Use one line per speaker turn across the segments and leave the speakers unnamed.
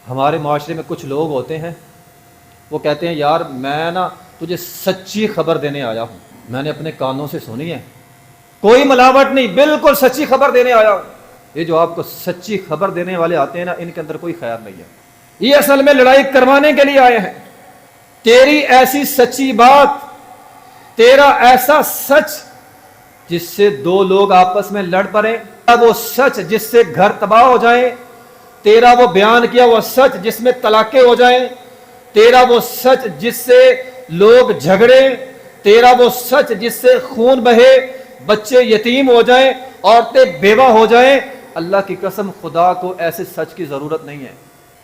ہمارے معاشرے میں کچھ لوگ ہوتے ہیں، وہ کہتے ہیں یار میں نا تجھے سچی خبر دینے آیا ہوں، میں نے اپنے کانوں سے سنی ہے، کوئی ملاوٹ نہیں، بالکل سچی خبر دینے آیا ہوں۔ یہ جو آپ کو سچی خبر دینے والے آتے ہیں نا، ان کے اندر کوئی خیر نہیں ہے، یہ اصل میں لڑائی کروانے کے لیے آئے ہیں۔ تیری ایسی سچی بات، تیرا ایسا سچ جس سے دو لوگ آپس میں لڑ پڑیں، وہ سچ جس سے گھر تباہ ہو جائیں، تیرا وہ بیان کیا وہ سچ جس میں طلاقیں ہو جائیں، تیرا وہ سچ جس سے لوگ جھگڑیں، تیرا وہ سچ جس سے خون بہے، بچے یتیم ہو جائیں، عورتیں بیوہ ہو جائیں۔ اللہ کی قسم خدا کو ایسے سچ کی ضرورت نہیں ہے،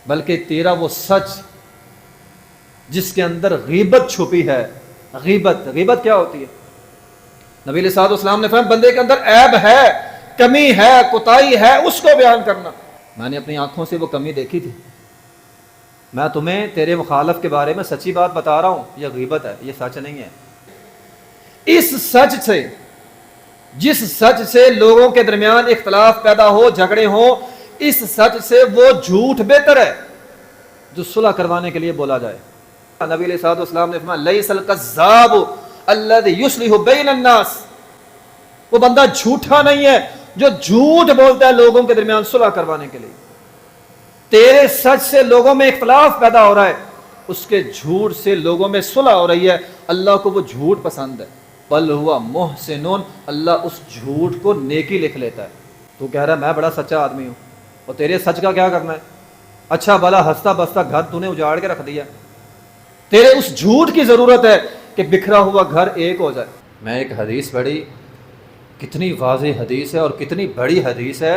بلکہ تیرا وہ سچ جس کے اندر غیبت چھپی ہے۔ غیبت کیا ہوتی ہے؟ نبی علیہ الصلوۃ والسلام نے فرمایا بندے کے اندر عیب ہے، کمی ہے، کوتاہی ہے، اس کو بیان کرنا۔ میں نے اپنی آنکھوں سے وہ کمی دیکھی تھی۔ میں تمہیں تیرے مخالف کے بارے میں سچی بات بتا رہا ہوں، یہ غیبت ہے، یہ سچ نہیں ہے۔ اس سچ سے، جس سچ سے لوگوں کے درمیان اختلاف پیدا ہو، جھگڑے ہوں، اس سچ سے وہ جھوٹ بہتر ہے جو صلح کروانے کے لیے بولا جائے۔ نبی علیہ الصلوۃ والسلام نے فرمایا لیس الکذاب الذی یصلح بین الناس، وہ بندہ جھوٹا نہیں ہے جو جھوٹ بولتا ہے لوگوں کے درمیان صلح کروانے کے لیے۔ تیرے سچ سے لوگوں میں اختلاف پیدا ہو رہا ہے، اس کے جھوٹ سے لوگوں میں صلح ہو رہی ہے، اللہ کو وہ جھوٹ پسند ہے۔ بل ہوا محسن، اللہ اس جھوٹ کو نیکی لکھ لیتا ہے۔ تو کہہ رہا ہے میں بڑا سچا آدمی ہوں، اور تیرے سچ کا کیا کرنا ہے؟ اچھا بھلا ہنستا بستا گھر تو نے اجاڑ کے رکھ دیا، تیرے اس جھوٹ کی ضرورت ہے کہ بکھرا ہوا گھر ایک ہو جائے۔ میں ایک حدیث پڑھی، کتنی واضح حدیث ہے اور کتنی بڑی حدیث ہے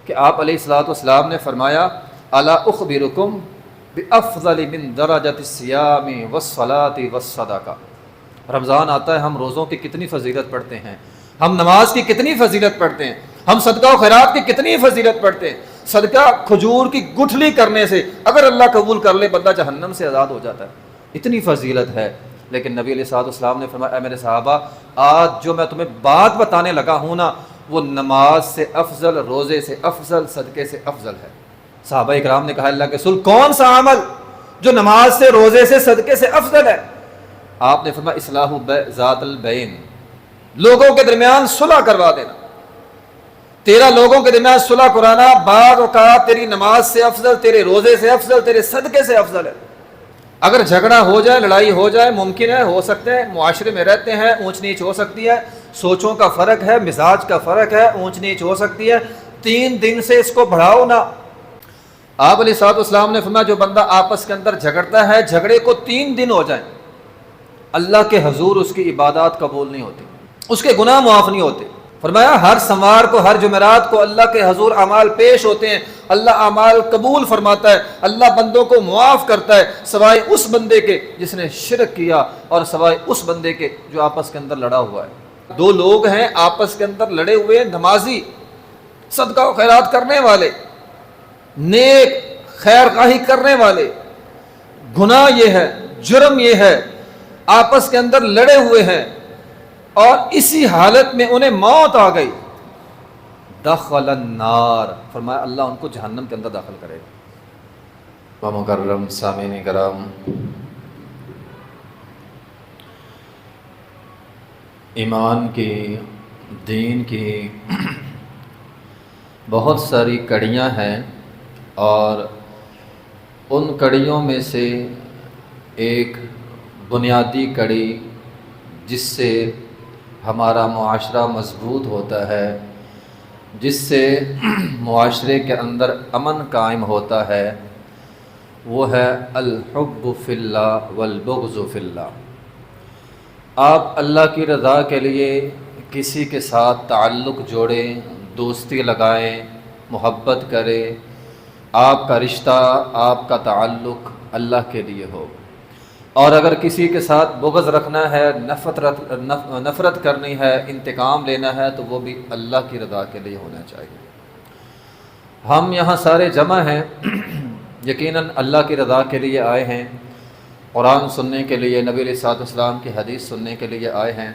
کہ آپ علیہ الصلوۃ والسلام نے فرمایا الا اخبرکم بافضل من درجۃ الصیام والصلاۃ والصدقہ۔ رمضان آتا ہے، ہم روزوں کی کتنی فضیلت پڑھتے ہیں، ہم نماز کی کتنی فضیلت پڑھتے ہیں، ہم صدقہ و خیرات کی کتنی فضیلت پڑھتے ہیں۔ صدقہ کھجور کی گٹھلی کرنے سے اگر اللہ قبول کر لے بندہ جہنم سے آزاد ہو جاتا ہے، اتنی فضیلت ہے۔ لیکن نبی علیہ الصلوۃ والسلام نے فرمایا اے میرے صحابہ، آج جو میں تمہیں بات بتانے لگا ہوں نا، وہ نماز سے افضل، روزے سے افضل، صدقے سے افضل ہے۔ صحابہ اکرام نے کہا اللہ کے رسول کون سا عمل جو نماز سے، روزے سے، صدقے سے افضل ہے؟ آپ نے فرمایا اصلاح ذات البین، لوگوں کے درمیان صلح کروا دینا۔ تیرا لوگوں کے درمیان صلح کرانا بعض اوقات تیری نماز سے افضل، تیرے روزے سے افضل، تیرے صدقے سے افضل ہے۔ اگر جھگڑا ہو جائے، لڑائی ہو جائے، ممکن ہے، ہو سکتے ہیں، معاشرے میں رہتے ہیں، اونچ نیچ ہو سکتی ہے، سوچوں کا فرق ہے، مزاج کا فرق ہے، اونچ نیچ ہو سکتی ہے، 3 دن سے اس کو بڑھاؤ نہ۔ آپ علیہ الصلوۃ والسلام نے فرمایا جو بندہ آپس کے اندر جھگڑتا ہے، جھگڑے کو 3 دن ہو جائیں، اللہ کے حضور اس کی عبادات قبول نہیں ہوتی، اس کے گناہ معاف نہیں ہوتے۔ فرمایا ہر سموار کو، ہر جمعرات کو اللہ کے حضور اعمال پیش ہوتے ہیں، اللہ اعمال قبول فرماتا ہے، اللہ بندوں کو معاف کرتا ہے، سوائے اس بندے کے جس نے شرک کیا، اور سوائے اس بندے کے جو آپس کے اندر لڑا ہوا ہے۔ 2 لوگ ہیں آپس کے اندر لڑے ہوئے، نمازی، صدقہ و خیرات کرنے والے، نیک خیر خواہی کرنے والے، گناہ یہ ہے، جرم یہ ہے، آپس کے اندر لڑے ہوئے ہیں، اور اسی حالت میں انہیں موت آ گئی، دخل النار، فرمایا اللہ ان کو جہنم کے اندر داخل کرے گا۔ مکرم سامعین کرام، ایمان کی، دین کی بہت ساری کڑیاں ہیں، اور ان کڑیوں میں سے ایک بنیادی کڑی جس سے ہمارا معاشرہ مضبوط ہوتا ہے، جس سے معاشرے کے اندر امن قائم ہوتا ہے، وہ ہے الحب فی اللہ والبغض فی اللہ۔ آپ اللہ کی رضا کے لیے کسی کے ساتھ تعلق جوڑیں، دوستی لگائیں، محبت کریں، آپ کا رشتہ، آپ کا تعلق اللہ کے لیے ہو، اور اگر کسی کے ساتھ بغض رکھنا ہے، نفرت کرنی ہے، انتقام لینا ہے، تو وہ بھی اللہ کی رضا کے لیے ہونا چاہیے۔ ہم یہاں سارے جمع ہیں، یقیناً اللہ کی رضا کے لیے آئے ہیں، قرآن سننے کے لیے، نبی علیہ الصلوۃ والسلام کی حدیث سننے کے لیے آئے ہیں۔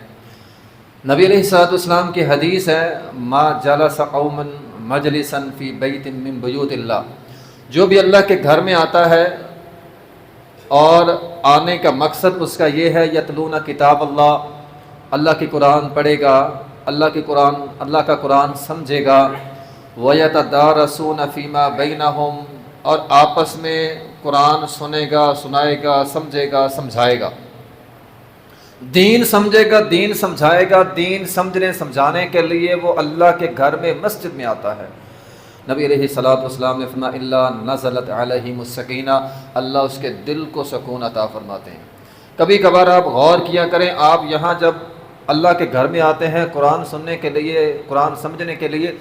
نبی علیہ الصلوۃ والسلام کی حدیث ہے ما جلس قوم مجلسا فی بیت من بیوت اللہ، جو بھی اللہ کے گھر میں آتا ہے اور آنے کا مقصد اس کا یہ ہے یتلون کتاب اللہ، اللہ کی قرآن پڑھے گا، اللہ کا قرآن سمجھے گا، وَيَتَدَارَسُونَ فِيمَا بَيْنَهُمْ، اور آپس میں قرآن سنے گا، سنائے گا، سمجھے گا، سمجھائے گا، دین سمجھے گا، دین سمجھائے گا۔ دین سمجھنے سمجھانے کے لیے وہ اللہ کے گھر میں مسجد میں آتا ہے۔ نبی علیہ الصلوۃ والسلام نے فرمایا الا نزلت علیہم السکینہ، اللہ اس کے دل کو سکون عطا فرماتے ہیں۔ کبھی کبھار آپ غور کیا کریں، آپ یہاں جب اللہ کے گھر میں آتے ہیں قرآن سننے کے لیے، قرآن سمجھنے کے لیے،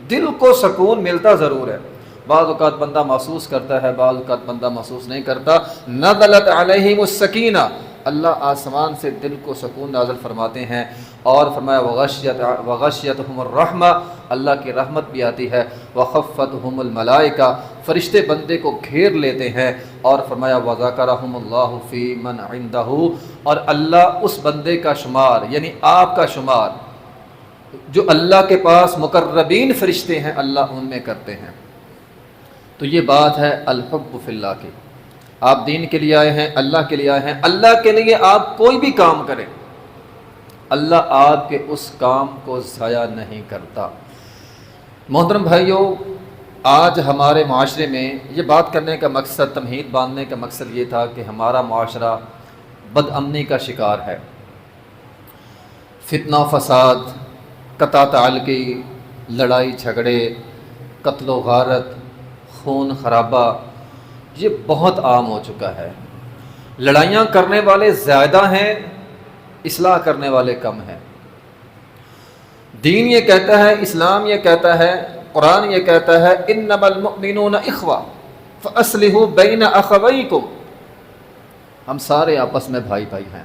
دل کو سکون ملتا ضرور ہے۔ بعض اوقات بندہ محسوس کرتا ہے، بعض اوقات بندہ محسوس نہیں کرتا۔ نزلت علیہم السکینہ، اللہ آسمان سے دل کو سکون نازل فرماتے ہیں، اور فرمایا وغشیتہم الرحمہ، اللہ کی رحمت بھی آتی ہے، وخفتہم الملائکہ، فرشتے بندے کو گھیر لیتے ہیں، اور فرمایا وذکرہم اللہ فی من عندہ، اور اللہ اس بندے کا شمار یعنی آپ کا شمار جو اللہ کے پاس مقربین فرشتے ہیں اللہ ان میں کرتے ہیں۔ تو یہ بات ہے الحب فی اللہ کی، آپ دین کے لیے آئے ہیں، اللہ کے لیے آئے ہیں، اللہ کے لیے آپ کوئی بھی کام کریں، اللہ آپ کے اس کام کو ضائع نہیں کرتا۔ محترم بھائیوں، آج ہمارے معاشرے میں یہ بات کرنے کا مقصد، تمہید باندھنے کا مقصد یہ تھا کہ ہمارا معاشرہ بد امنی کا شکار ہے، فتنہ فساد، قطع تعلقی، لڑائی جھگڑے، قتل و غارت، خون خرابہ، یہ بہت عام ہو چکا ہے۔ لڑائیاں کرنے والے زیادہ ہیں، اصلاح کرنے والے کم ہیں۔ دین یہ کہتا ہے، اسلام یہ کہتا ہے، قرآن یہ کہتا ہے انما المؤمنون اخوہ فاصلحوا بین اخویکم، ہم سارے آپس میں بھائی بھائی ہیں،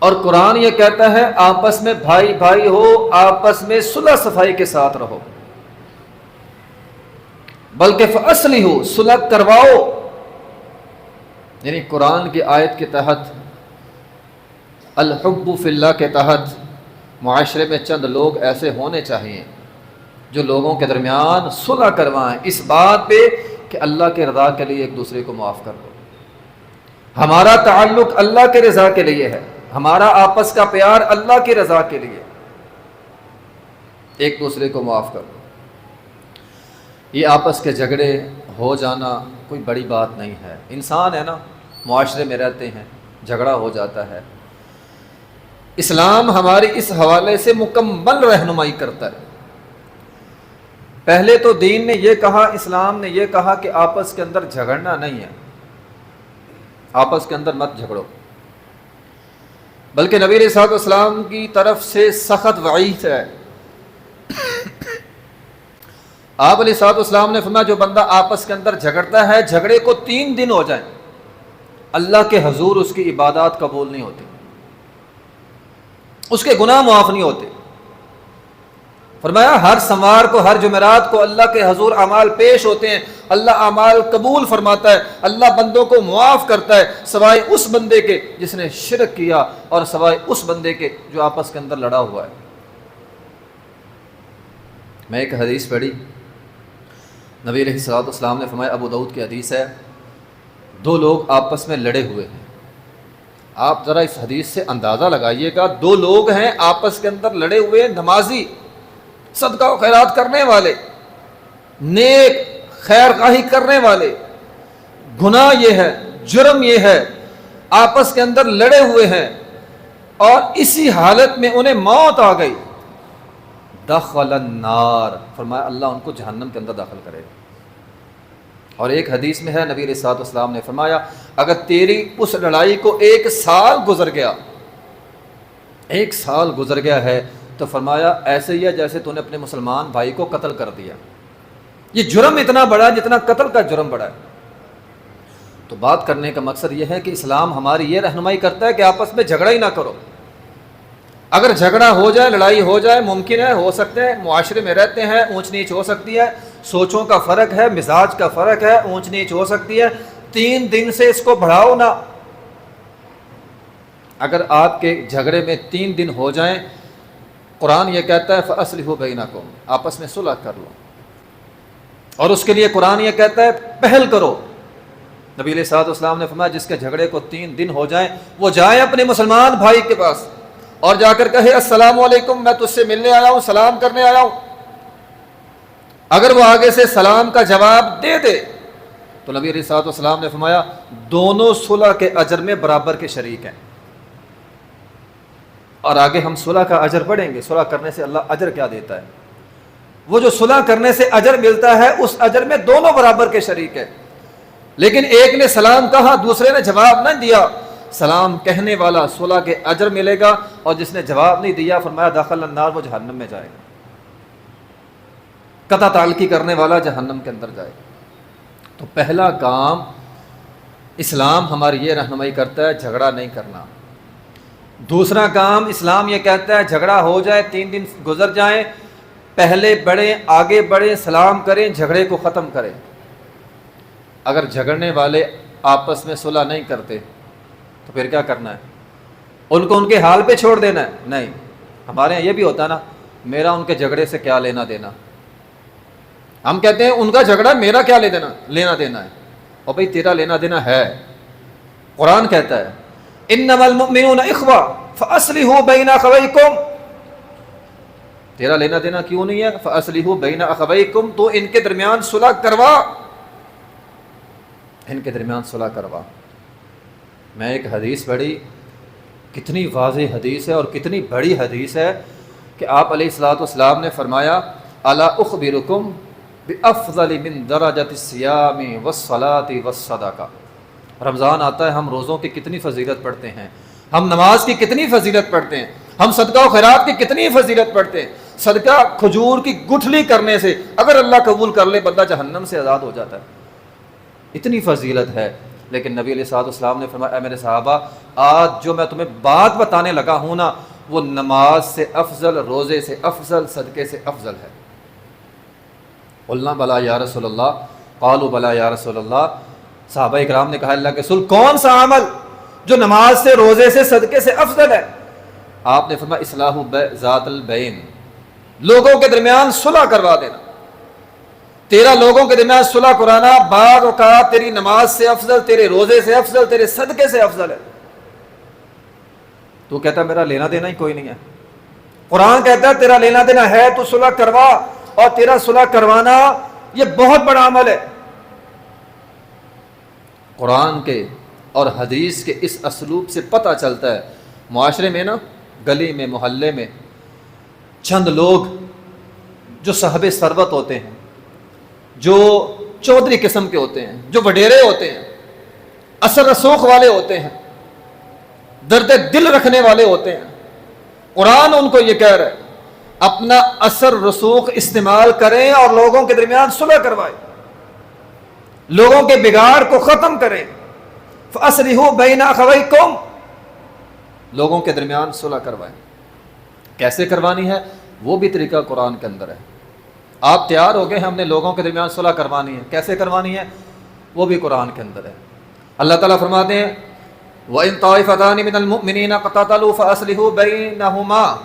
اور قرآن یہ کہتا ہے آپس میں بھائی بھائی ہو، آپس میں صلح صفائی کے ساتھ رہو، بلکہ فاصلحوا، صلح کرواؤ۔ یعنی قرآن کی آیت کے تحت، الحب فی اللہ کے تحت، معاشرے میں چند لوگ ایسے ہونے چاہیے جو لوگوں کے درمیان صلح کروائیں، اس بات پہ کہ اللہ کے رضا کے لیے ایک دوسرے کو معاف کر دو، ہمارا تعلق اللہ کے رضا کے لیے ہے، ہمارا آپس کا پیار اللہ کی رضا کے لیے، ایک دوسرے کو معاف کر دو۔ یہ آپس کے جھگڑے ہو جانا کوئی بڑی بات نہیں ہے، انسان ہے نا، معاشرے میں رہتے ہیں، جھگڑا ہو جاتا ہے۔ اسلام ہماری اس حوالے سے مکمل رہنمائی کرتا ہے۔ پہلے تو دین نے یہ کہا، اسلام نے یہ کہا کہ آپس کے اندر جھگڑنا نہیں ہے، آپس کے اندر مت جھگڑو، بلکہ نبی علیہ الصلوۃ والسلام کی طرف سے سخت وعید ہے۔ آپ علیہ الصلوۃ والسلام نے فرمایا جو بندہ آپس کے اندر جھگڑتا ہے، جھگڑے کو 3 دن ہو جائیں، اللہ کے حضور اس کی عبادات قبول نہیں ہوتی، اس کے گناہ معاف نہیں ہوتے۔ فرمایا ہر سموار کو، ہر جمعرات کو اللہ کے حضور اعمال پیش ہوتے ہیں، اللہ اعمال قبول فرماتا ہے، اللہ بندوں کو معاف کرتا ہے، سوائے اس بندے کے جس نے شرک کیا، اور سوائے اس بندے کے جو آپس کے اندر لڑا ہوا ہے۔ میں ایک حدیث پڑھی، نبی علیہ الصلوۃ والسلام نے فرمایا، ابو داؤد کی حدیث ہے، 2 لوگ آپس میں لڑے ہوئے ہیں۔ آپ ذرا اس حدیث سے اندازہ لگائیے گا، 2 لوگ ہیں آپس کے اندر لڑے ہوئے، نمازی، صدقہ و خیرات کرنے والے، نیک خیر خواہی کرنے والے، گناہ یہ ہے، جرم یہ ہے، آپس کے اندر لڑے ہوئے ہیں، اور اسی حالت میں انہیں موت آ گئی، دخل النار، فرمایا اللہ ان کو جہنم کے اندر داخل کرے گا۔ اور ایک حدیث میں ہے، نبی علیہ الصلوۃ والسلام نے فرمایا اگر تیری اس لڑائی کو 1 سال گزر گیا، 1 سال گزر گیا ہے، تو فرمایا ایسے ہی ہے جیسے تو نے اپنے مسلمان بھائی کو قتل کر دیا۔ یہ جرم اتنا بڑا ہے جتنا قتل کا جرم بڑا ہے۔ تو بات کرنے کا مقصد یہ ہے کہ اسلام ہماری یہ رہنمائی کرتا ہے کہ آپس میں جھگڑا ہی نہ کرو۔ اگر جھگڑا ہو جائے، لڑائی ہو جائے، ممکن ہے، ہو سکتے ہیں، معاشرے میں رہتے ہیں، اونچ نیچ ہو سکتی ہے، سوچوں کا فرق ہے، مزاج کا فرق ہے، اونچ نیچ ہو سکتی ہے، 3 دن سے اس کو بڑھاؤ نہ۔ اگر آپ کے جھگڑے میں 3 دن ہو جائیں، قرآن یہ کہتا ہے فَأَصْلِحُوا بَيْنَكُمْ، آپس میں صلح کر لو۔ اور اس کے لیے قرآن یہ کہتا ہے پہل کرو. نبی علیہ الصلوۃ والسلام نے فرمایا جس کے جھگڑے کو 3 دن ہو جائیں وہ جائے اپنے مسلمان بھائی کے پاس اور جا کر کہے السلام علیکم، میں تجھ سے ملنے آیا ہوں، سلام کرنے آیا ہوں. اگر وہ آگے سے سلام کا جواب دے دے تو نبی علیہ الصلوۃ والسلام نے فرمایا دونوں صلح کے اجر میں برابر کے شریک ہیں. اور آگے ہم صلح کا اجر پڑھیں گے، صلح کرنے سے اللہ اجر کیا دیتا ہے. وہ جو صلح کرنے سے اجر ملتا ہے اس اجر میں دونوں برابر کے شریک ہیں. لیکن ایک نے سلام کہا، دوسرے نے جواب نہ دیا، سلام کہنے والا صلح کے اجر ملے گا، اور جس نے جواب نہیں دیا فرمایا داخل النار، وہ جہنم میں جائے گا. قطع تعلقی کرنے والا جہنم کے اندر جائے گا. تو پہلا کام اسلام ہماری یہ رہنمائی کرتا ہے جھگڑا نہیں کرنا. دوسرا کام اسلام یہ کہتا ہے جھگڑا ہو جائے 3 دن گزر جائیں، پہلے بڑھیں، آگے بڑھیں، سلام کریں، جھگڑے کو ختم کریں. اگر جھگڑنے والے آپس میں صلح نہیں کرتے تو پھر کیا کرنا ہے؟ ان کو ان کے حال پہ چھوڑ دینا ہے؟ نہیں. ہمارے یہاں یہ بھی ہوتا ہے نا، میرا ان کے جھگڑے سے کیا لینا دینا. ہم کہتے ہیں ان کا جھگڑا میرا کیا لینا دینا ہے. اور بھائی تیرا لینا دینا ہے. قرآن کہتا ہے انما المؤمنون اخوہ فاصلحوا بین اخویکم. تیرا لینا دینا کیوں نہیں ہے؟ فاصلحوا بین اخویکم، تو ان کے درمیان صلح کروا، ان کے درمیان صلح کروا. میں ایک حدیث پڑھی، کتنی واضح حدیث ہے اور کتنی بڑی حدیث ہے کہ آپ علیہ الصلوۃ والسلام نے فرمایا الا اخبرکم بافضل من درجۃ الصیام والصلاۃ والصدقہ. رمضان آتا ہے، ہم روزوں کی کتنی فضیلت پڑھتے ہیں، ہم نماز کی کتنی فضیلت پڑھتے ہیں، ہم صدقہ و خیرات کی کتنی فضیلت پڑھتے ہیں. صدقہ کھجور کی گٹھلی کرنے سے اگر اللہ قبول کر لے بندہ جہنم سے آزاد ہو جاتا ہے. اتنی فضیلت ہے. لیکن نبی علیہ الصلوۃ والسلام نے فرمایا اے میرے صحابہ، آج جو میں تمہیں بات بتانے لگا ہوں نا، وہ نماز سے افضل، روزے سے افضل، صدقے سے افضل ہے. قلنا بلا یا رسول اللہ، قالوا بلا یا رسول اللہ. صحابہ اکرام نے کہا اللہ کے رسول کون سا عمل جو نماز سے، روزے سے، صدقے سے افضل ہے؟ آپ نے فرمایا اصلاح ذات البین، لوگوں کے درمیان صلح کروا دینا. تیرا لوگوں کے درمیان صلح کرانا بعض اوقات تیری نماز سے افضل، تیرے روزے سے افضل، تیرے صدقے سے افضل ہے. تو کہتا میرا لینا دینا ہی کوئی نہیں ہے. قرآن کہتا ہے تیرا لینا دینا ہے تو صلح کروا، اور تیرا صلح کروانا یہ بہت بڑا عمل ہے. قرآن کے اور حدیث کے اس اسلوب سے پتہ چلتا ہے معاشرے میں نا، گلی میں، محلے میں چند لوگ جو صاحب ثروت ہوتے ہیں، جو چودھری قسم کے ہوتے ہیں، جو وڈیرے ہوتے ہیں، اثر رسوخ والے ہوتے ہیں، درد دل رکھنے والے ہوتے ہیں، قرآن ان کو یہ کہہ رہا ہے اپنا اثر رسوخ استعمال کریں اور لوگوں کے درمیان صلح کروائیں، لوگوں کے بگاڑ کو ختم کریں. فاصلحوا بین اخویکم، لوگوں کے درمیان صلح کروائیں. کیسے کروانی ہے وہ بھی طریقہ قرآن کے اندر ہے. آپ تیار ہو گئے ہیں ہم نے لوگوں کے درمیان صلح کروانی ہے، کیسے کروانی ہے وہ بھی قرآن کے اندر ہے. اللہ تعالیٰ فرماتے ہیں وَإِن طَائِفَتَانِ مِنَ الْمُؤْمِنِينَ اقْتَتَلُوا فَأَصْلِحُوا بَيْنَهُمَا.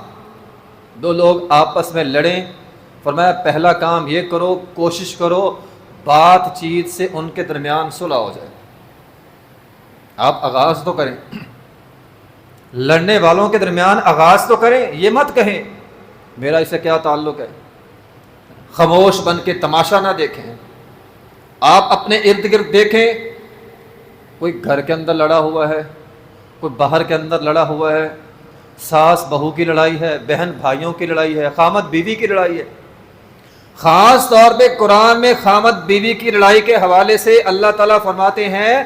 دو لوگ آپس میں لڑیں، فرمایا پہلا کام یہ کرو، کوشش کرو بات چیت سے ان کے درمیان صلح ہو جائے. آپ آغاز تو کریں، لڑنے والوں کے درمیان آغاز تو کریں، یہ مت کہیں میرا اس سے کیا تعلق ہے. خاموش بن کے تماشا نہ دیکھیں. آپ اپنے ارد گرد دیکھیں، کوئی گھر کے اندر لڑا ہوا ہے، کوئی باہر کے اندر لڑا ہوا ہے، ساس بہو کی لڑائی ہے، بہن بھائیوں کی لڑائی ہے، خامد بیوی کی لڑائی ہے. خاص طور پہ قرآن میں خامد بیوی کی لڑائی کے حوالے سے اللہ تعالیٰ فرماتے ہیں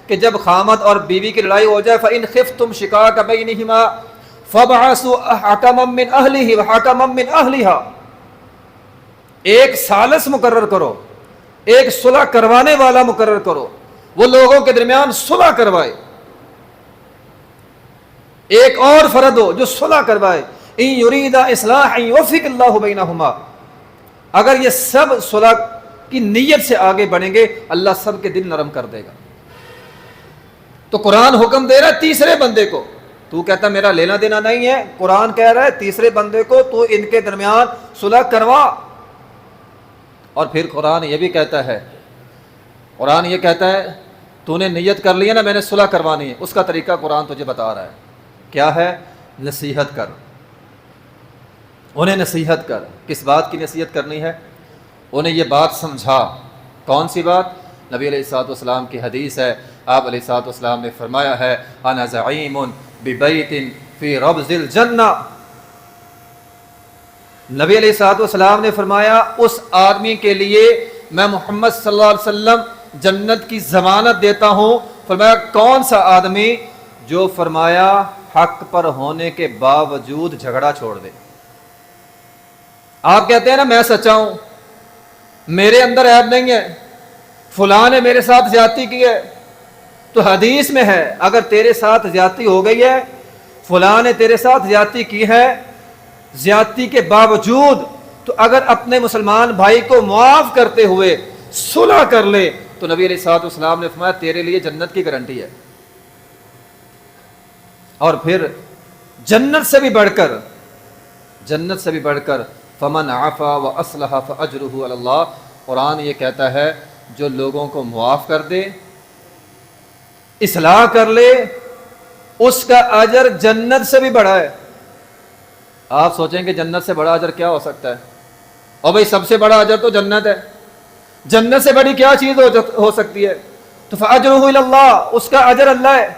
کہ جب خامد اور بیوی کی لڑائی ہو جائے فَإِنْ خِفْتُمْ شِقَاقَ بَيْنِهِمَا فَابْعَثُوا حَكَمًا مِّنْ أَهْلِهِ وَحَكَمًا مِّنْ أَهْلِهَا. ایک ثالث مقرر کرو، ایک صلح کروانے والا مقرر کرو، وہ لوگوں کے درمیان صلح کروائے. ایک اور فرد ہو جو صلح کروائے. إِن يُرِيدَ إِصْلَاحًا يُوَفِّقِ اللَّهُ بَيْنَهُمَا. اگر یہ سب صلح کی نیت سے آگے بڑھیں گے اللہ سب کے دل نرم کر دے گا. تو قرآن حکم دے رہا ہے تیسرے بندے کو، تو کہتا میرا لینا دینا نہیں ہے، قرآن کہہ رہا ہے تیسرے بندے کو تو ان کے درمیان صلح کروا. اور پھر قرآن یہ بھی کہتا ہے، قرآن یہ کہتا ہے تو نے نیت کر لی ہے نا میں نے صلح کروانی ہے، اس کا طریقہ قرآن تجھے بتا رہا ہے، کیا ہے؟ نصیحت کر، انہیں نصیحت کر۔ کس بات کی نصیحت کرنی ہے؟ انہیں یہ بات سمجھا۔ کون سی بات؟ نبی علیہ الصلوۃ والسلام کی حدیث ہے، آپ علیہ الصلوۃ والسلام نے فرمایا ہے انا زعیم ببیت فی ربض الجنہ۔ نبی علیہ الصلوۃ والسلام نے فرمایا اس آدمی کے لیے میں محمد صلی اللہ علیہ وسلم جنت کی ضمانت دیتا ہوں۔ فرمایا کون سا آدمی؟ جو فرمایا حق پر ہونے کے باوجود جھگڑا چھوڑ دے۔ آپ کہتے ہیں نا میں سچا ہوں، میرے اندر عیب نہیں ہے، فلاں نے میرے ساتھ زیادتی کی ہے، تو حدیث میں ہے اگر تیرے ساتھ زیادتی ہو گئی ہے، فلاں نے تیرے ساتھ زیادتی کی ہے، زیادتی کے باوجود تو اگر اپنے مسلمان بھائی کو معاف کرتے ہوئے صلح کر لے تو نبی علیہ الصلوۃ والسلام نے فرمایا تیرے لیے جنت کی گارنٹی ہے۔ اور پھر جنت سے بھی بڑھ کر فمن عفا واصلح فاجرہ علی اللہ، قرآن یہ کہتا ہے جو لوگوں کو معاف کر دے، اصلاح کر لے، اس کا اجر جنت سے بھی بڑا ہے۔ آپ سوچیں کہ جنت سے بڑا اجر کیا ہو سکتا ہے؟ اور بھائی سب سے بڑا اجر تو جنت ہے، جنت سے بڑی کیا چیز ہو سکتی ہے؟ تو فاجرہ الی اللہ، اس کا اجر اللہ ہے۔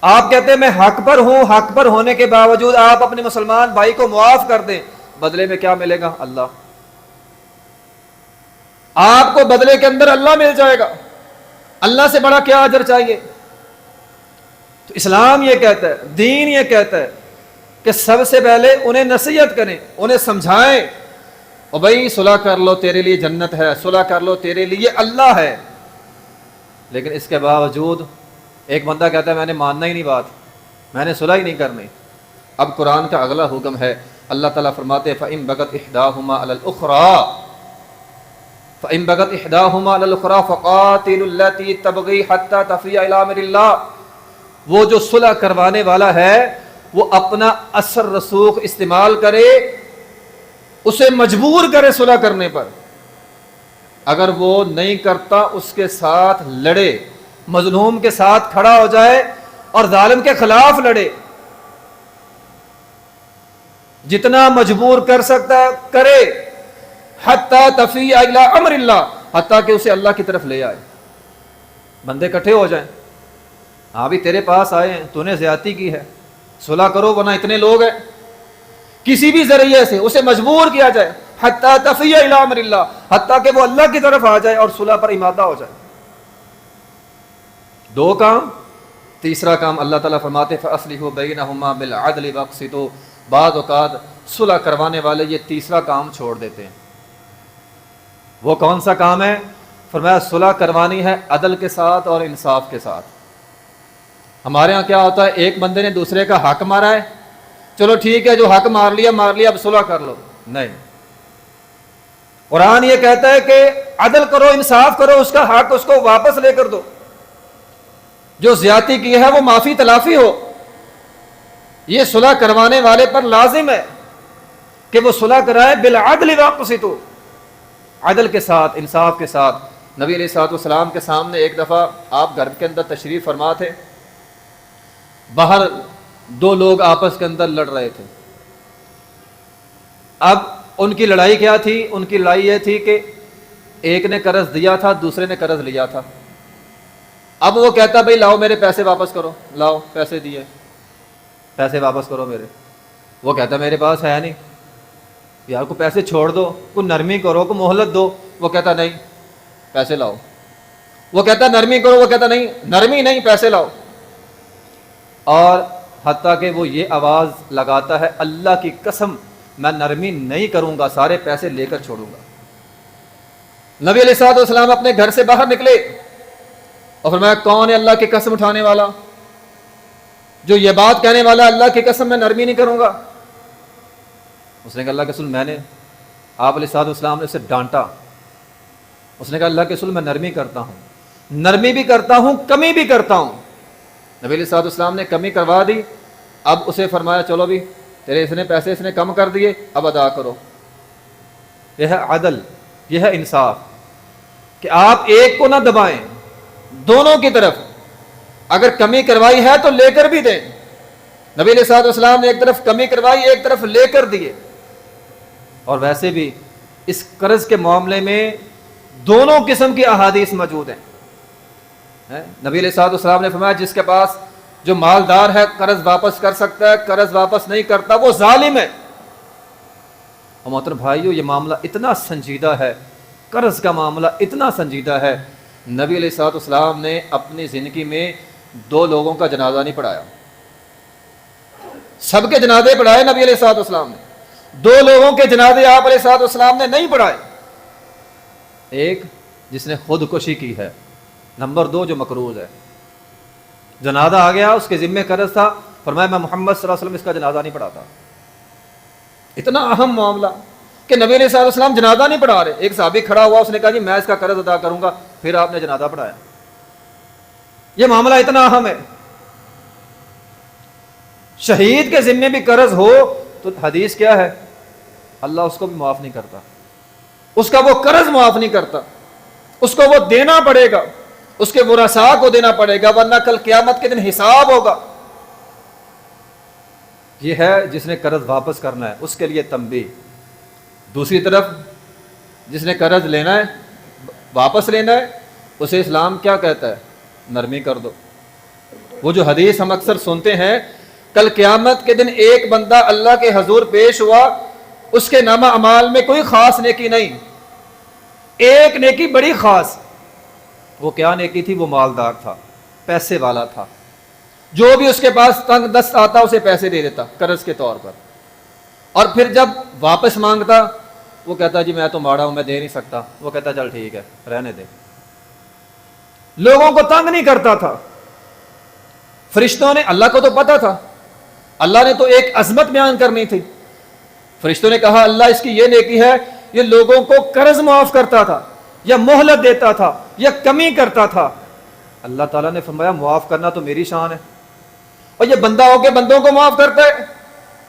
آپ کہتے ہیں میں حق پر ہوں، حق پر ہونے کے باوجود آپ اپنے مسلمان بھائی کو معاف کر دیں، بدلے میں کیا ملے گا؟ اللہ۔ آپ کو بدلے کے اندر اللہ مل جائے گا، اللہ سے بڑا کیا اجر چاہیے؟ تو اسلام یہ کہتا ہے، دین یہ کہتا ہے کہ سب سے پہلے انہیں نصیحت کریں، انہیں سمجھائیں، اور بھائی صلح کر لو تیرے لیے جنت ہے، صلح کر لو تیرے لیے اللہ ہے۔ لیکن اس کے باوجود ایک بندہ کہتا ہے میں نے ماننا ہی نہیں بات، میں نے صلح ہی نہیں کرنی۔ اب قرآن کا اگلا حکم ہے، اللہ تعالیٰ فرماتے ہیں فَإِن بَغَتْ إِحْدَاهُمَا عَلَى الْأُخْرَى فَقَاتِلُوا الَّتِي تَبْغِي حَتَّى تَفِيَ إِلَىٰ أَمْرِ اللَّهِ۔ وہ جو صلح کروانے والا ہے وہ اپنا اثر رسوخ استعمال کرے، اسے مجبور کرے صلح کرنے پر۔ اگر وہ نہیں کرتا اس کے ساتھ لڑے، مظلوم کے ساتھ کھڑا ہو جائے اور ظالم کے خلاف لڑے، جتنا مجبور کر سکتا ہے کرے، حتی تفیء الی امر اللہ، حتیٰ کہ اسے اللہ کی طرف لے آئے، بندے اکٹھے ہو جائیں۔ ہاں بھی تیرے پاس آئے ہیں، تو نے زیادتی کی ہے، صلح کرو ورنہ اتنے لوگ ہیں، کسی بھی ذریعے سے اسے مجبور کیا جائے، حتی تفیء الی امر اللہ، حتیٰ کہ وہ اللہ کی طرف آ جائے اور صلح پر امادہ ہو جائے۔ دو کام۔ تیسرا کام اللہ تعالیٰ فرماتے فَأَصْلِحُوا بَيْنَهُمَا بِالْعَدْلِ وَاقْسِطُوا۔ بعض اوقات صلح کروانے والے یہ تیسرا کام چھوڑ دیتے ہیں۔ وہ کون سا کام ہے؟ فرمایا صلح کروانی ہے عدل کے ساتھ اور انصاف کے ساتھ۔ ہمارے ہاں کیا ہوتا ہے، ایک بندے نے دوسرے کا حق مارا ہے، چلو ٹھیک ہے جو حق مار لیا اب صلح کر لو۔ نہیں، قرآن یہ کہتا ہے کہ عدل کرو، انصاف کرو، اس کا حق اس کو واپس لے کر دو، جو زیادتی کی ہے وہ معافی تلافی ہو۔ یہ صلح کروانے والے پر لازم ہے کہ وہ صلح کرائے بالعدل واقسطوا، عدل کے ساتھ، انصاف کے ساتھ۔ نبی علیہ الصلوۃ والسلام کے سامنے ایک دفعہ آپ گھر کے اندر تشریف فرما تھے، باہر دو لوگ آپس کے اندر لڑ رہے تھے۔ اب ان کی لڑائی کیا تھی؟ ان کی لڑائی یہ تھی کہ ایک نے قرض دیا تھا، دوسرے نے قرض لیا تھا۔ اب وہ کہتا بھائی لاؤ میرے پیسے واپس کرو، لاؤ پیسے دیے، پیسے واپس کرو میرے۔ وہ کہتا میرے پاس ہے نہیں، یار کو پیسے چھوڑ دو، کوئی نرمی کرو، کوئی مہلت دو۔ وہ کہتا نہیں پیسے لاؤ۔ وہ کہتا نرمی کرو، وہ کہتا نہیں نرمی نہیں، پیسے لاؤ۔ اور حتیٰ کہ وہ یہ آواز لگاتا ہے اللہ کی قسم میں نرمی نہیں کروں گا، سارے پیسے لے کر چھوڑوں گا۔ نبی علیہ الصلوۃ والسلام اپنے گھر سے باہر نکلے اور فرمایا کون ہے اللہ کی قسم اٹھانے والا، جو یہ بات کہنے والا اللہ کی قسم میں نرمی نہیں کروں گا؟ اس نے کہا اللہ کے رسول میں نے، آپ علیہ الصلوۃ والسلام نے اسے ڈانٹا۔ اس نے کہا اللہ کے رسول میں نرمی کرتا ہوں، نرمی بھی کرتا ہوں، کمی بھی کرتا ہوں۔ نبی علیہ الصلوۃ والسلام نے کمی کروا دی۔ اب اسے فرمایا چلو بھی تیرے اس نے پیسے اس نے کم کر دیے، اب ادا کرو۔ یہ ہے عدل، یہ ہے انصاف کہ آپ ایک کو نہ دبائیں، دونوں کی طرف اگر کمی کروائی ہے تو لے کر بھی دیں۔ نبی علیہ الصلوۃ والسلام نے ایک طرف کمی کروائی، ایک طرف لے کر دیے۔ اور ویسے بھی اس قرض کے معاملے میں دونوں قسم کی احادیث موجود ہیں۔ نبی علیہ الصلوۃ والسلام نے فرمایا جس کے پاس جو مالدار ہے قرض واپس کر سکتا ہے، قرض واپس نہیں کرتا وہ ظالم ہے۔ اور محترم بھائیو، یہ معاملہ اتنا سنجیدہ ہے، قرض کا معاملہ اتنا سنجیدہ ہے، نبی علیہ الصلوۃ والسلام نے اپنی زندگی میں 2 لوگوں کا جنازہ نہیں پڑھایا، سب کے جنازے پڑھائے نبی علیہ الصلوۃ والسلام نے، 2 لوگوں کے جنازے آپ علیہ الصلوۃ والسلام نے نہیں پڑھائے۔ ایک جس نے خودکشی کی ہے، نمبر 2 جو مقروض ہے۔ جنازہ آ گیا، اس کے ذمے قرض تھا، فرمایا میں محمد صلی اللہ علیہ وسلم اس کا جنازہ نہیں پڑھاتا۔ اتنا اہم معاملہ کہ نبی علیہ الصلوۃ والسلام جنازہ نہیں پڑھا رہے۔ ایک صحابی کھڑا ہوا، اس نے کہا جی میں اس کا قرض ادا کروں گا، پھر آپ نے جنازہ پڑھایا۔ یہ معاملہ اتنا اہم ہے۔ شہید کے ذمے بھی قرض ہو تو حدیث کیا ہے؟ اللہ اس کو بھی معاف نہیں کرتا، اس کا وہ قرض معاف نہیں کرتا، اس کو وہ دینا پڑے گا، اس کے ورثاء کو دینا پڑے گا، ورنہ کل قیامت کے دن حساب ہوگا۔ یہ ہے جس نے قرض واپس کرنا ہے، اس کے لیے تنبیہ۔ دوسری طرف جس نے قرض لینا ہے، واپس لینا ہے، اسے اسلام کیا کہتا ہے؟ نرمی کر دو۔ وہ جو حدیث ہم اکثر سنتے ہیں، کل قیامت کے دن ایک بندہ اللہ کے حضور پیش ہوا، اس کے نامہ اعمال میں کوئی خاص نیکی نہیں، ایک نیکی بڑی خاص۔ وہ کیا نیکی تھی؟ وہ مالدار تھا، پیسے والا تھا، جو بھی اس کے پاس تنگ دست آتا اسے پیسے دے دیتا قرض کے طور پر، اور پھر جب واپس مانگتا وہ کہتا جی میں تو ماڑا ہوں، میں دے نہیں سکتا۔ وہ کہتا چل ٹھیک ہے رہنے دے۔ لوگوں کو تنگ نہیں کرتا تھا۔ فرشتوں نے، اللہ کو تو پتا تھا، اللہ نے تو ایک عظمت بیان کرنی تھی۔ فرشتوں نے کہا اللہ اس کی یہ نیکی ہے، یہ لوگوں کو قرض معاف کرتا تھا یا مہلت دیتا تھا یا کمی کرتا تھا۔ اللہ تعالیٰ نے فرمایا معاف کرنا تو میری شان ہے، اور یہ بندہ ہو کے بندوں کو معاف کرتا ہے،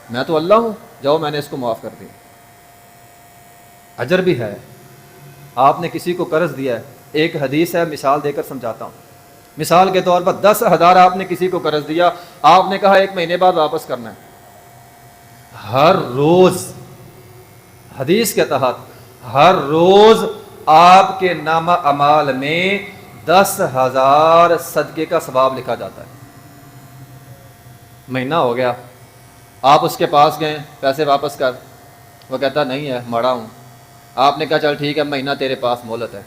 میں تو اللہ ہوں، جاؤ میں نے اس کو معاف کر دیا۔ اجر بھی ہے۔ آپ نے کسی کو قرض دیا ہے، ایک حدیث ہے، مثال دے کر سمجھاتا ہوں۔ مثال کے طور پر 10,000 آپ نے کسی کو قرض دیا، آپ نے کہا 1 مہینے بعد واپس کرنا ہے۔ ہر روز حدیث کے تحت ہر روز آپ کے نامہ اعمال میں 10,000 صدقے کا ثواب لکھا جاتا ہے۔ مہینہ ہو گیا، آپ اس کے پاس گئے، پیسے واپس کر، وہ کہتا نہیں ہے مڑا ہوں۔ آپ نے کہا چل ٹھیک ہے مہینہ تیرے پاس مہلت ہے۔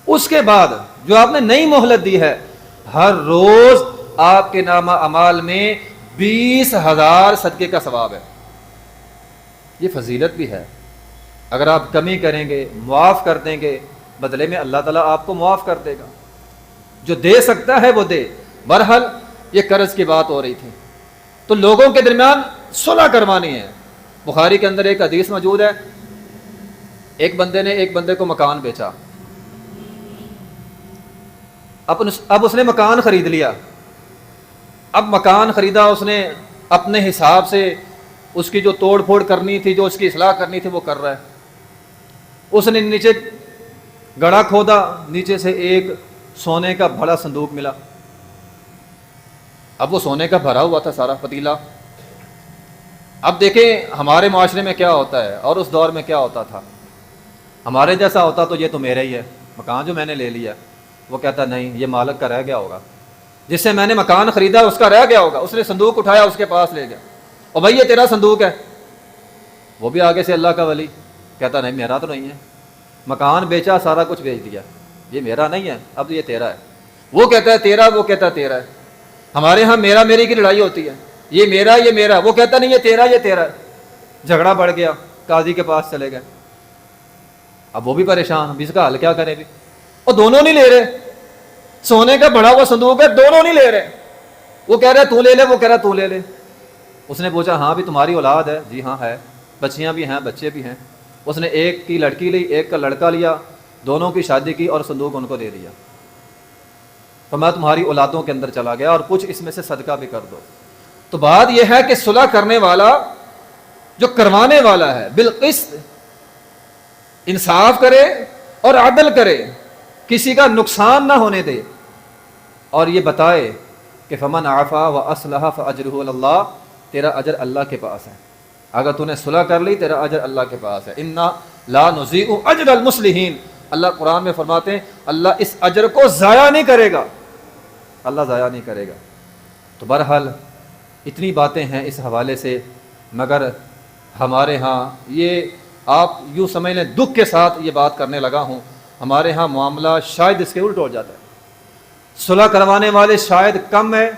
اس کے بعد جو آپ نے نئی مہلت دی ہے، ہر روز آپ کے نامہ اعمال میں 20,000 صدقے کا ثواب ہے۔ یہ فضیلت بھی ہے۔ اگر آپ کمی کریں گے، معاف کر دیں گے، بدلے میں اللہ تعالیٰ آپ کو معاف کر دے گا۔ جو دے سکتا ہے وہ دے۔ بہرحال یہ قرض کی بات ہو رہی تھی، تو لوگوں کے درمیان صلح کروانی ہے۔ بخاری کے اندر ایک حدیث موجود ہے، ایک بندے نے ایک بندے کو مکان بیچا، اب اس نے مکان خرید لیا۔ اب مکان خریدا اس نے اپنے حساب سے، اس کی جو توڑ پھوڑ کرنی تھی، جو اس کی اصلاح کرنی تھی وہ کر رہا ہے۔ اس نے نیچے گڑھا کھودا، نیچے سے ایک سونے کا بڑا صندوق ملا۔ اب وہ سونے کا بھرا ہوا تھا سارا پتیلا۔ اب دیکھیں ہمارے معاشرے میں کیا ہوتا ہے اور اس دور میں کیا ہوتا تھا۔ ہمارے جیسا ہوتا تو یہ تو میرا ہی ہے، مکان جو میں نے لے لیا۔ وہ کہتا نہیں یہ مالک کا رہ گیا ہوگا، جس سے میں نے مکان خریدا اس کا رہ گیا ہوگا۔ اس نے صندوق اٹھایا، اس کے پاس لے گیا، اور بھائی یہ تیرا صندوق ہے۔ وہ بھی آگے سے اللہ کا ولی کہتا نہیں میرا تو نہیں ہے، مکان بیچا، سارا کچھ بیچ دیا، یہ میرا نہیں ہے، اب یہ تیرا ہے۔ وہ کہتا ہے تیرا، وہ کہتا ہے تیرا ہے۔ ہمارے ہاں میرا میری کی لڑائی ہوتی ہے، یہ میرا یہ میرا، وہ کہتا نہیں یہ تیرا یہ تیرا ہے۔ جھگڑا بڑھ گیا، قاضی کے پاس چلے گئے۔ اب وہ بھی پریشان، اب اس کا حل کیا کرے بھی؟ اور دونوں نہیں لے رہے، سونے کا بڑا ہوا صندوق ہے، دونوں نہیں لے رہے۔ وہ کہہ رہے تو لے لے، وہ کہہ رہا تو لے لے۔ اس نے پوچھا ہاں بھی تمہاری اولاد ہے؟ جی ہاں ہے، بچیاں بھی ہیں بچے بھی ہیں۔ اس نے ایک کی لڑکی لی، ایک کا لڑکا لیا، دونوں کی شادی کی اور صندوق ان کو دے دیا۔ تو میں تمہاری اولادوں کے اندر چلا گیا اور کچھ اس میں سے صدقہ بھی کر دو۔ تو بات یہ ہے کہ صلح کرنے والا، جو کروانے والا ہے بالقسط، انصاف کرے اور عدل کرے، کسی کا نقصان نہ ہونے دے، اور یہ بتائے کہ فمن عفا و اصلح فاجرہ علی اللہ، تیرا اجر اللہ کے پاس ہے، اگر تو نے صلح کر لی تیرا اجر اللہ کے پاس ہے۔ انا لا نضیع اجر المصلحین، اللہ قرآن میں فرماتے ہیں اللہ اس اجر کو ضائع نہیں کرے گا، اللہ ضائع نہیں کرے گا۔ تو بہرحال اتنی باتیں ہیں اس حوالے سے، مگر ہمارے ہاں یہ آپ یوں سمجھ لیں دکھ کے ساتھ یہ بات کرنے لگا ہوں، ہمارے ہاں معاملہ شاید اس کے الٹ ہو جاتا ہے، صلح کروانے والے شاید کم ہیں،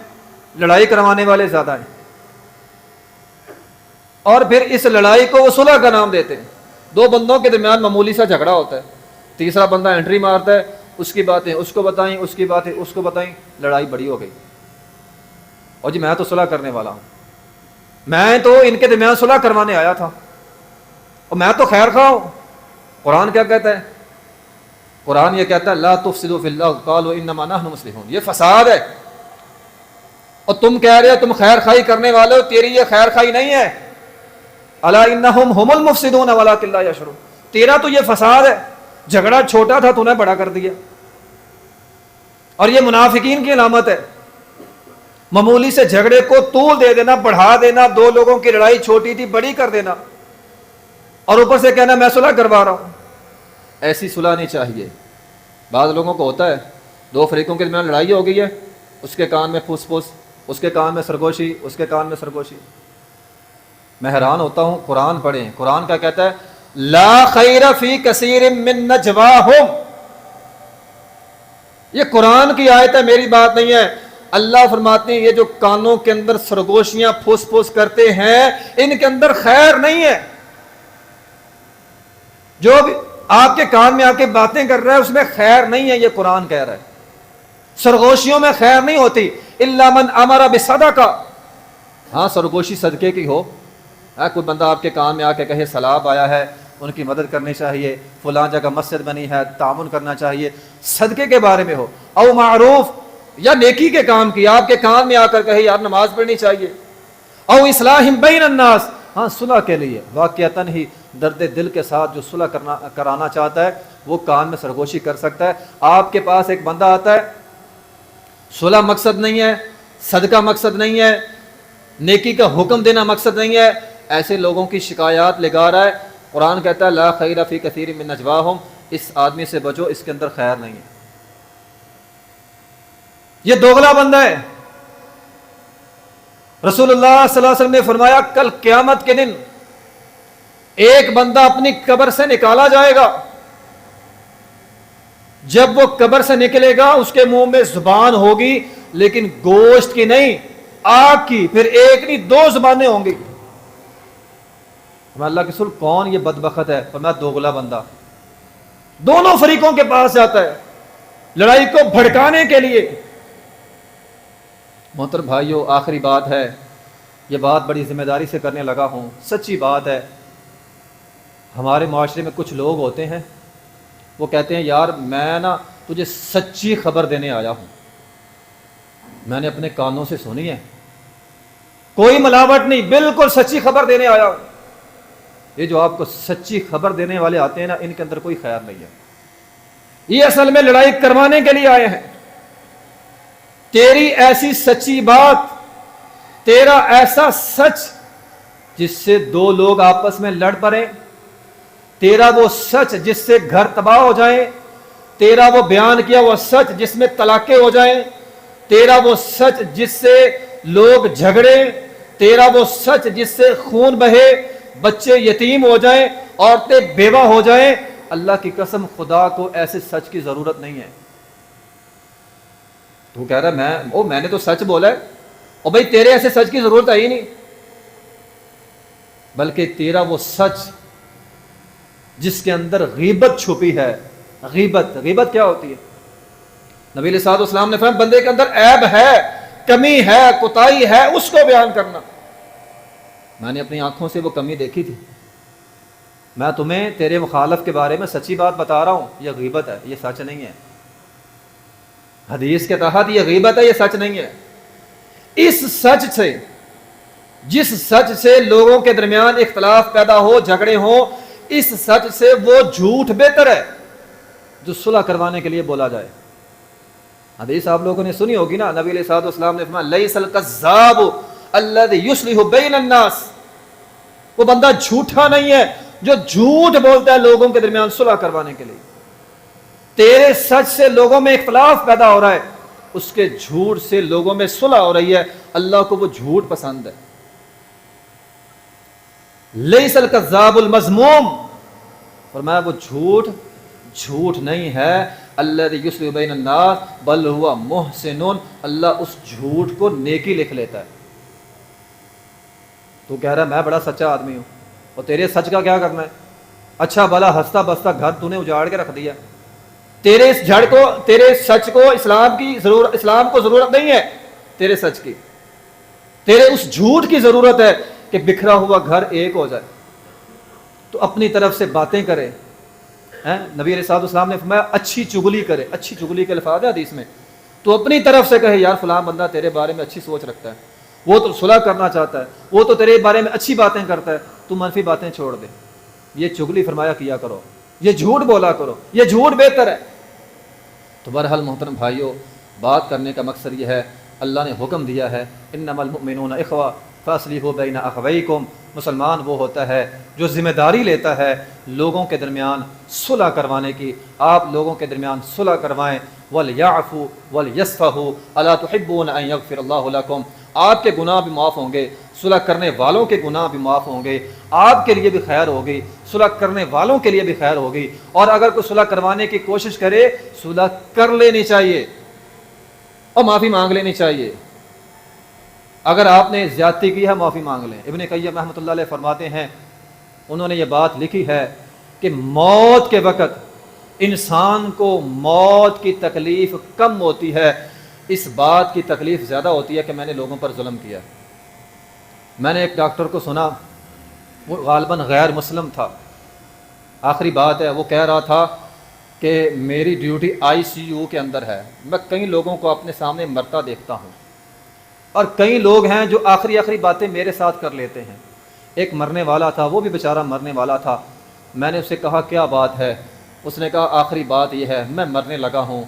لڑائی کروانے والے زیادہ ہیں، اور پھر اس لڑائی کو وہ صلح کا نام دیتے ہیں۔ دو بندوں کے درمیان معمولی سا جھگڑا ہوتا ہے، تیسرا بندہ انٹری مارتا ہے، اس کی باتیں اس کو بتائیں، اس کی باتیں اس کو بتائیں، لڑائی بڑی ہو گئی، اور جی میں تو صلح کرنے والا ہوں، میں تو ان کے درمیان صلح کروانے آیا تھا، اور میں تو خیر خواہ ہوں۔ قرآن کیا کہتا ہے؟ قرآن یہ کہتا ہے لا تفسدوا فی الارض قالوا انما نحن مصلحون، یہ فساد ہے، اور تم کہہ رہے ہو تم خیر خواہی کرنے والے ہو، تیری یہ خیر خواہی نہیں ہے، الا انہم هم المفسدون ولکن لا یشعرون، تیرا تو یہ فساد ہے، جھگڑا چھوٹا تھا تو نے بڑا کر دیا، اور یہ منافقین کی علامت ہے، معمولی سے جھگڑے کو طول دے دینا، بڑھا دینا، دو لوگوں کی لڑائی چھوٹی تھی بڑی کر دینا، اور اوپر سے کہنا میں صلح کروا رہا ہوں۔ ایسی صلح نہیں چاہیے۔ بعض لوگوں کو ہوتا ہے دو فریقوں کے درمیان لڑائی ہو گئی ہے، اس کے کان میں پھوس پھوس، اس کے کان میں سرگوشی، اس کے کان میں سرگوشی۔ میں حیران ہوتا ہوں، قرآن پڑھیں، قرآن کیا کہتا ہے؟ لا خیر فی کثیر من نجواہم، یہ قرآن کی آیت ہے، میری بات نہیں ہے۔ اللہ فرماتے ہیں یہ جو کانوں کے اندر سرگوشیاں پھوس پھوس کرتے ہیں ان کے اندر خیر نہیں ہے، جو بھی آپ کے کان میں آ کے باتیں کر رہا ہے اس میں خیر نہیں ہے، یہ قرآن کہہ رہا ہے، سرگوشیوں میں خیر نہیں ہوتی۔ الا من امر بصدقہ، ہاں سرگوشی صدقے کی ہو، کوئی بندہ آپ کے کان میں آ کے کہے سیلاب آیا ہے، ان کی مدد کرنی چاہیے، فلاں جگہ مسجد بنی ہے، تعاون کرنا چاہیے، صدقے کے بارے میں ہو، او معروف یا نیکی کے کام کی آپ کے کان میں آ کر کہے یار نماز پڑھنی چاہیے، او اصلاح بین الناس، ہاں صلح کے لیے واقعتاً ہی درد دل کے ساتھ جو صلح کرانا چاہتا ہے وہ کان میں سرگوشی کر سکتا ہے۔ آپ کے پاس ایک بندہ آتا ہے، صلح مقصد نہیں ہے، صدقہ مقصد نہیں ہے، نیکی کا حکم دینا مقصد نہیں ہے، ایسے لوگوں کی شکایات لگا رہا ہے، قرآن کہتا ہے لا خیر فی کثیر من نجواہم، اس آدمی سے بچو، اس کے اندر خیر نہیں ہے، یہ دوغلا بندہ ہے۔ رسول اللہ صلی اللہ علیہ وسلم نے فرمایا کل قیامت کے دن ایک بندہ اپنی قبر سے نکالا جائے گا، جب وہ قبر سے نکلے گا اس کے منہ میں زبان ہوگی لیکن گوشت کی نہیں، آگ کی، پھر ایک نہیں دو زبانیں ہوں گی۔ اللہ کے رسول کون یہ بدبخت ہے؟ فرمایا دوغلا بندہ، دونوں فریقوں کے پاس جاتا ہے لڑائی کو بھڑکانے کے لیے۔ محترم بھائیو، آخری بات ہے، یہ بات بڑی ذمہ داری سے کرنے لگا ہوں، سچی بات ہے۔ ہمارے معاشرے میں کچھ لوگ ہوتے ہیں وہ کہتے ہیں یار میں نا تجھے سچی خبر دینے آیا ہوں، میں نے اپنے کانوں سے سنی ہے، کوئی ملاوٹ نہیں، بالکل سچی خبر دینے آیا ہوں۔ یہ جو آپ کو سچی خبر دینے والے آتے ہیں نا ان کے اندر کوئی خیر نہیں ہے، یہ اصل میں لڑائی کروانے کے لیے آئے ہیں۔ تیری ایسی سچی بات، تیرا ایسا سچ جس سے دو لوگ آپس میں لڑ پڑیں، تیرا وہ سچ جس سے گھر تباہ ہو جائیں، تیرا وہ بیان کیا وہ سچ جس میں طلاقیں ہو جائیں، تیرا وہ سچ جس سے لوگ جھگڑیں، تیرا وہ سچ جس سے خون بہے، بچے یتیم ہو جائیں، عورتیں بیوہ ہو جائیں، اللہ کی قسم خدا کو ایسے سچ کی ضرورت نہیں ہے۔ تو کہہ رہا ہے میں نے تو سچ بولا ہے، اور بھائی تیرے ایسے سچ کی ضرورت ہے ہی نہیں، بلکہ تیرا وہ سچ جس کے اندر غیبت چھپی ہے۔ غیبت کیا ہوتی ہے؟ نبی علیہ الصلوۃ والسلام نے فرمایا بندے کے اندر عیب ہے، کمی ہے، کوتاہی ہے، اس کو بیان کرنا۔ میں نے اپنی آنکھوں سے وہ کمی دیکھی تھی، میں تمہیں تیرے مخالف کے بارے میں سچی بات بتا رہا ہوں، یہ غیبت ہے، یہ سچ نہیں ہے، حدیث کے تحت یہ غیبت ہے، یہ سچ نہیں ہے۔ اس سچ سے، جس سچ سے لوگوں کے درمیان اختلاف پیدا ہو، جھگڑے ہوں، اس سچ سے وہ جھوٹ بہتر ہے جو صلح کروانے کے لیے بولا جائے۔ حدیث آپ لوگوں نے سنی ہوگی نا، نبی علیہ الصلوۃ والسلام نے فرمایا لیس الکذاب الذی یصلح بین الناس، وہ بندہ جھوٹا نہیں ہے جو جھوٹ بولتا ہے لوگوں کے درمیان صلح کروانے کے لیے۔ تیرے سچ سے لوگوں میں اختلاف پیدا ہو رہا ہے، اس کے جھوٹ سے لوگوں میں صلح ہو رہی ہے، اللہ کو وہ جھوٹ پسند ہے۔ لیس الکذاب المذموم، فرمایا وہ جھوٹ نہیں ہے، الذی یصلح بین الناس بل ہوا محسن، اللہ اس جھوٹ کو نیکی لکھ لیتا ہے۔ تو کہہ رہا ہے میں بڑا سچا آدمی ہوں، اور تیرے سچ کا کیا کرنا ہے؟ اچھا بھلا ہنستا بستا گھر تو نے اجاڑ کے رکھ دیا، تیرے اس جھڑ کو، تیرے سچ کو اسلام کو ضرورت نہیں ہے تیرے سچ کی، تیرے اس جھوٹ کی ضرورت ہے کہ بکھرا ہوا گھر ایک ہو جائے۔ تو اپنی طرف سے باتیں کرے، نبی علیہ الصلوۃ والسلام نے فرمایا اچھی چگلی کرے، اچھی چگلی کے الفاظ ہے حدیث میں، تو اپنی طرف سے کہے یار فلاں بندہ تیرے بارے میں اچھی سوچ رکھتا ہے، وہ تو صلح کرنا چاہتا ہے، وہ تو تیرے بارے میں اچھی باتیں کرتا ہے، تو منفی باتیں چھوڑ دے۔ یہ چگلی فرمایا کیا کرو، یہ جھوٹ بولا کرو، یہ جھوٹ بہتر ہے۔ تو بہرحال محترم بھائیوں، بات کرنے کا مقصد یہ ہے، اللہ نے حکم دیا ہے انما المؤمنون اخوہ فاصلحوا بین اخویکم، مسلمان وہ ہوتا ہے جو ذمہ داری لیتا ہے لوگوں کے درمیان صلح کروانے کی، آپ لوگوں کے درمیان صلح کروائیں۔ وَلْيَعْفُوا وَلْيَصْفَحُوا أَلَا تُحِبُّونَ أَن يَغْفِرَ اللَّهُ لَكُمْ، آپ کے گناہ بھی معاف ہوں گے، صلح کرنے والوں کے گناہ بھی معاف ہوں گے، آپ کے لیے بھی خیر ہوگی، صلح کرنے والوں کے لیے بھی خیر ہوگی۔ اور اگر کوئی صلح کروانے کی کوشش کرے، صلح کر لینی چاہیے اور معافی مانگ لینی چاہیے۔ اگر آپ نے زیادتی کی ہے معافی مانگ لیں۔ ابن قیم رحمۃ اللہ علیہ فرماتے ہیں، انہوں نے یہ بات لکھی ہے کہ موت کے وقت انسان کو موت کی تکلیف کم ہوتی ہے، اس بات کی تکلیف زیادہ ہوتی ہے کہ میں نے لوگوں پر ظلم کیا۔ میں نے ایک ڈاکٹر کو سنا، وہ غالباً غیر مسلم تھا، آخری بات ہے، وہ کہہ رہا تھا کہ میری ڈیوٹی ICU کے اندر ہے، میں کئی لوگوں کو اپنے سامنے مرتا دیکھتا ہوں، اور کئی لوگ ہیں جو آخری باتیں میرے ساتھ کر لیتے ہیں۔ ایک مرنے والا تھا، وہ بھی بیچارہ مرنے والا تھا، میں نے اسے کہا کیا بات ہے؟ اس نے کہا آخری بات یہ ہے، میں مرنے لگا ہوں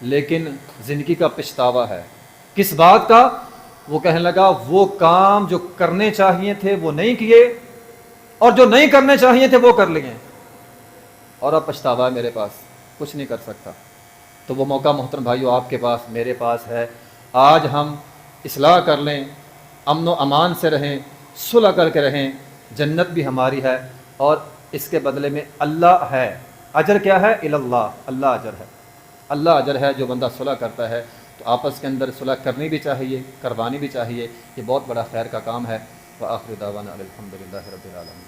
لیکن زندگی کا پچھتاوا ہے۔ کس بات کا؟ وہ کہنے لگا وہ کام جو کرنے چاہیے تھے وہ نہیں کیے، اور جو نہیں کرنے چاہیے تھے وہ کر لیے، اور اب پچھتاوا ہے میرے پاس، کچھ نہیں کر سکتا۔ تو وہ موقع محترم بھائیو آپ کے پاس، میرے پاس ہے، آج ہم اصلاح کر لیں، امن و امان سے رہیں، صلح کر کے رہیں، جنت بھی ہماری ہے، اور اس کے بدلے میں اللہ ہے۔ اجر کیا ہے؟ اللہ، اللہ اجر ہے، اللہ اجر ہے۔ جو بندہ صلح کرتا ہے تو آپس کے اندر صلح کرنی بھی چاہیے، کروانی بھی چاہیے، یہ بہت بڑا خیر کا کام ہے۔ وآخر دعوانا الحمدللہ رب العالمین۔